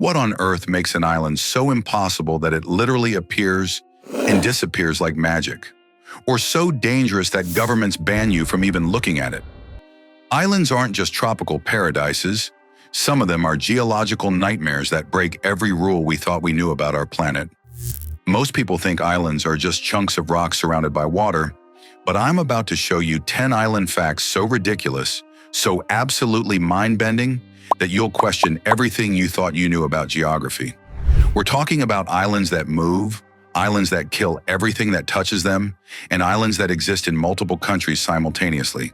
What on earth makes an island so impossible that it literally appears and disappears like magic? Or so dangerous that governments ban you from even looking at it? Islands aren't just tropical paradises. Some of them are geological nightmares that break every rule we thought we knew about our planet. Most people think islands are just chunks of rock surrounded by water, but I'm about to show you 10 island facts so ridiculous, so absolutely mind-bending, that you'll question everything you thought you knew about geography. We're talking about islands that move, islands that kill everything that touches them, and islands that exist in multiple countries simultaneously.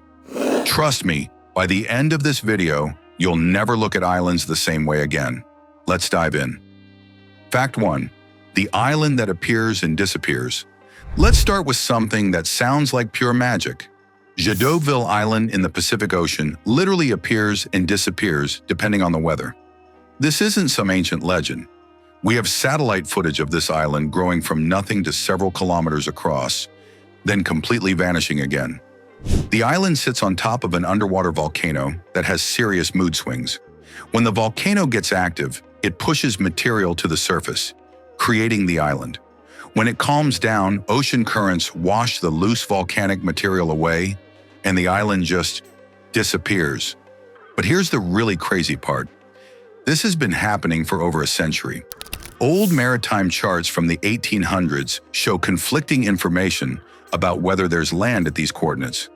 Trust me, by the end of this video, you'll never look at islands the same way again. Let's dive in. Fact 1. The island that appears and disappears. Let's start with something that sounds like pure magic. Jadoville Island in the Pacific Ocean literally appears and disappears depending on the weather. This isn't some ancient legend. We have satellite footage of this island growing from nothing to several kilometers across, then completely vanishing again. The island sits on top of an underwater volcano that has serious mood swings. When the volcano gets active, it pushes material to the surface, creating the island. When it calms down, ocean currents wash the loose volcanic material away, and the island just disappears. But here's the really crazy part. This has been happening for over a century. Old maritime charts from the 1800s show conflicting information about whether there's land at these coordinates.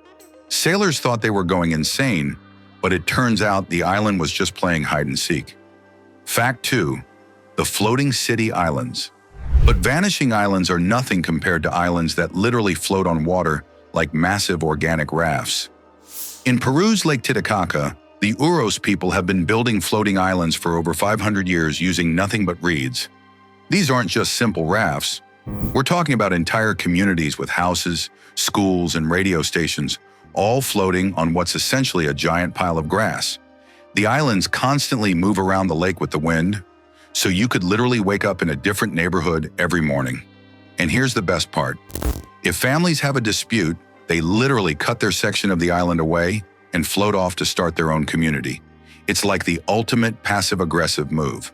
Sailors thought they were going insane, but it turns out the island was just playing hide and seek. Fact 2. The floating city islands. But vanishing islands are nothing compared to islands that literally float on water like massive organic rafts. In Peru's Lake Titicaca, the Uros people have been building floating islands for over 500 years using nothing but reeds. These aren't just simple rafts. We're talking about entire communities with houses, schools, and radio stations, all floating on what's essentially a giant pile of grass. The islands constantly move around the lake with the wind, so you could literally wake up in a different neighborhood every morning. And here's the best part. If families have a dispute, they literally cut their section of the island away and float off to start their own community. It's like the ultimate passive-aggressive move.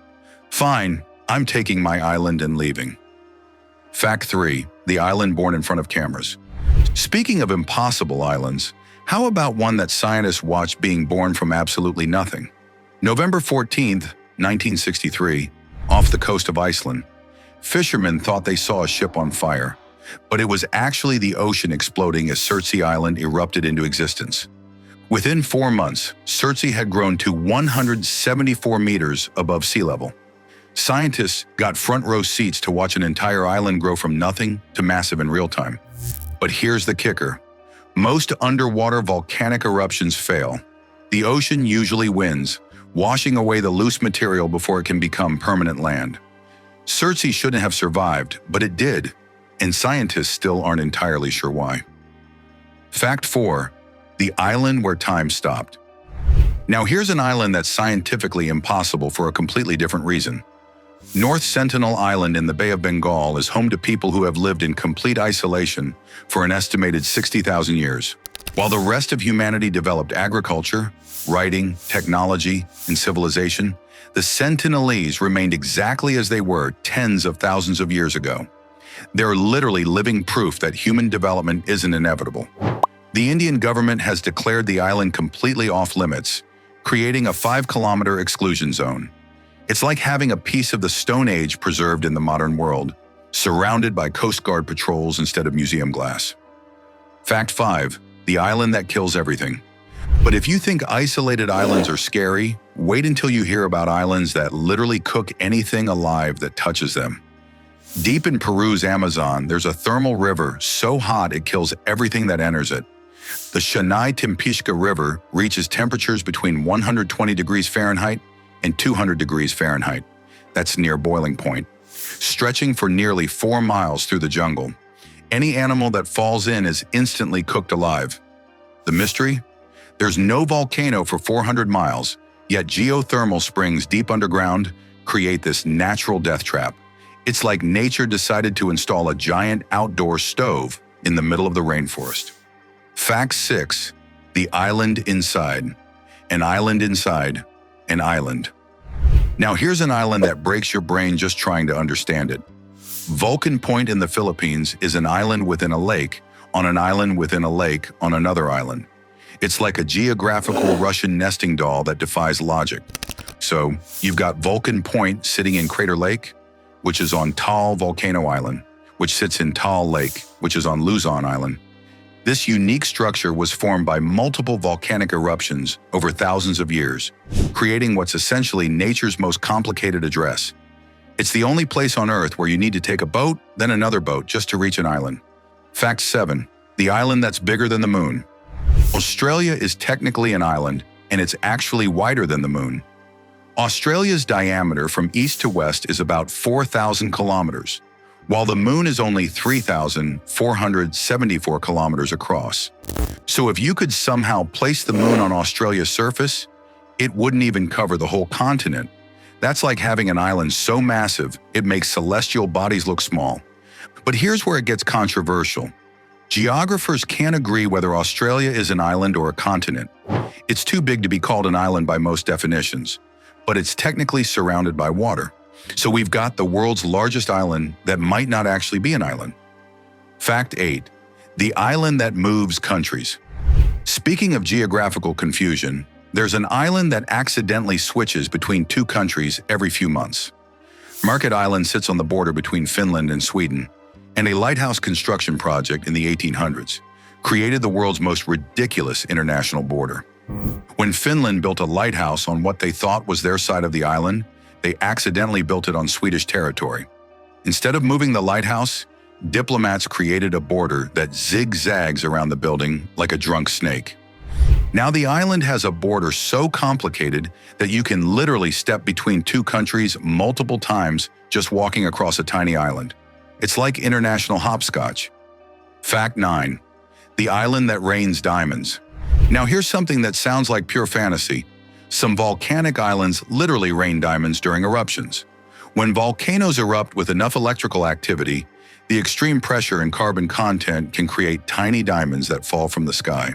Fine, I'm taking my island and leaving. Fact 3. The island born in front of cameras. Speaking of impossible islands, how about one that scientists watched being born from absolutely nothing? November 14th, 1963, off the coast of Iceland, fishermen thought they saw a ship on fire, but it was actually the ocean exploding as Surtsey Island erupted into existence. Within 4 months, Surtsey had grown to 174 meters above sea level. Scientists got front row seats to watch an entire island grow from nothing to massive in real time. But here's the kicker. Most underwater volcanic eruptions fail. The ocean usually wins, washing away the loose material before it can become permanent land. Surtsey shouldn't have survived, but it did, and scientists still aren't entirely sure why. Fact 4. The island where time stopped. Now here's an island that's scientifically impossible for a completely different reason. North Sentinel Island in the Bay of Bengal is home to people who have lived in complete isolation for an estimated 60,000 years. While the rest of humanity developed agriculture, writing, technology, and civilization, the Sentinelese remained exactly as they were tens of thousands of years ago. They're literally living proof that human development isn't inevitable. The Indian government has declared the island completely off-limits, creating a 5-kilometer exclusion zone. It's like having a piece of the Stone Age preserved in the modern world, surrounded by Coast Guard patrols instead of museum glass. Fact 5. The island that kills everything. But if you think isolated islands are scary, wait until you hear about islands that literally cook anything alive that touches them. Deep in Peru's Amazon, there's a thermal river so hot it kills everything that enters it. The Chennai Timpishka River reaches temperatures between 120 degrees Fahrenheit and 200 degrees Fahrenheit. That's near boiling point, stretching for nearly 4 miles through the jungle. Any animal that falls in is instantly cooked alive. The mystery? There's no volcano for 400 miles, yet geothermal springs deep underground create this natural death trap. It's like nature decided to install a giant outdoor stove in the middle of the rainforest. Fact 6. The island inside. An island inside an island. Now here's an island that breaks your brain just trying to understand it. Vulcan Point in the Philippines is an island within a lake, on an island within a lake, on another island. It's like a geographical Russian nesting doll that defies logic. So, you've got Vulcan Point sitting in Crater Lake, which is on Taal Volcano Island, which sits in Taal Lake, which is on Luzon Island. This unique structure was formed by multiple volcanic eruptions over thousands of years, creating what's essentially nature's most complicated address. It's the only place on Earth where you need to take a boat, then another boat just to reach an island. Fact 7. The island that's bigger than the moon. Australia is technically an island, and it's actually wider than the moon. Australia's diameter from east to west is about 4,000 kilometers, while the moon is only 3,474 kilometers across. So if you could somehow place the moon on Australia's surface, it wouldn't even cover the whole continent. That's like having an island so massive, it makes celestial bodies look small. But here's where it gets controversial. Geographers can't agree whether Australia is an island or a continent. It's too big to be called an island by most definitions, but it's technically surrounded by water. So we've got the world's largest island that might not actually be an island. Fact 8. The island that moves countries. Speaking of geographical confusion, there's an island that accidentally switches between two countries every few months. Market Island sits on the border between Finland and Sweden, and a lighthouse construction project in the 1800s created the world's most ridiculous international border. When Finland built a lighthouse on what they thought was their side of the island, they accidentally built it on Swedish territory. Instead of moving the lighthouse, diplomats created a border that zigzags around the building like a drunk snake. Now the island has a border so complicated that you can literally step between two countries multiple times just walking across a tiny island. It's like international hopscotch. Fact 9. The island that rains diamonds. Now here's something that sounds like pure fantasy. Some volcanic islands literally rain diamonds during eruptions. When volcanoes erupt with enough electrical activity, the extreme pressure and carbon content can create tiny diamonds that fall from the sky.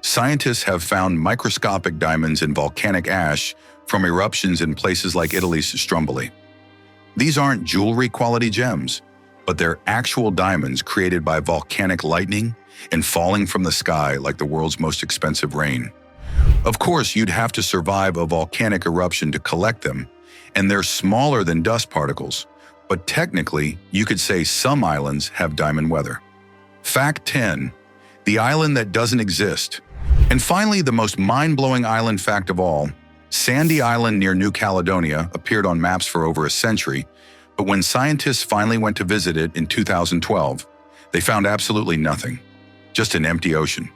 Scientists have found microscopic diamonds in volcanic ash from eruptions in places like Italy's Stromboli. These aren't jewelry-quality gems, but they're actual diamonds created by volcanic lightning and falling from the sky like the world's most expensive rain. Of course, you'd have to survive a volcanic eruption to collect them, and they're smaller than dust particles, but technically, you could say some islands have diamond weather. Fact 10. The island that doesn't exist. And finally, the most mind-blowing island fact of all, Sandy Island near New Caledonia appeared on maps for over a century, but when scientists finally went to visit it in 2012, they found absolutely nothing, just an empty ocean.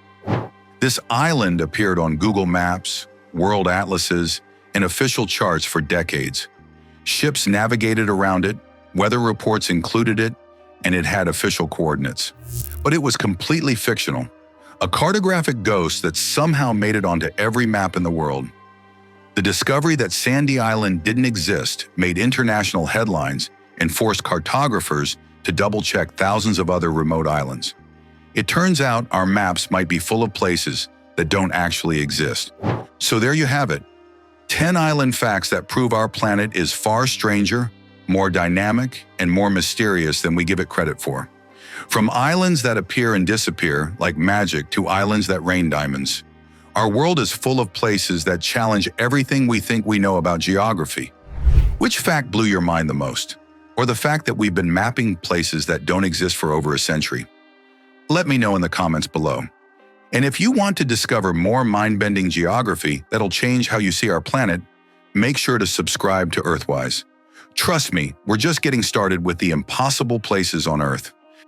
This island appeared on Google Maps, world atlases, and official charts for decades. Ships navigated around it, weather reports included it, and it had official coordinates. But it was completely fictional, a cartographic ghost that somehow made it onto every map in the world. The discovery that Sandy Island didn't exist made international headlines and forced cartographers to double-check thousands of other remote islands. It turns out our maps might be full of places that don't actually exist. So there you have it. 10 island facts that prove our planet is far stranger, more dynamic, and more mysterious than we give it credit for. From islands that appear and disappear like magic to islands that rain diamonds, our world is full of places that challenge everything we think we know about geography. Which fact blew your mind the most? Or the fact that we've been mapping places that don't exist for over a century? Let me know in the comments below. And if you want to discover more mind-bending geography that'll change how you see our planet, make sure to subscribe to Earthwise. Trust me, we're just getting started with the impossible places on Earth.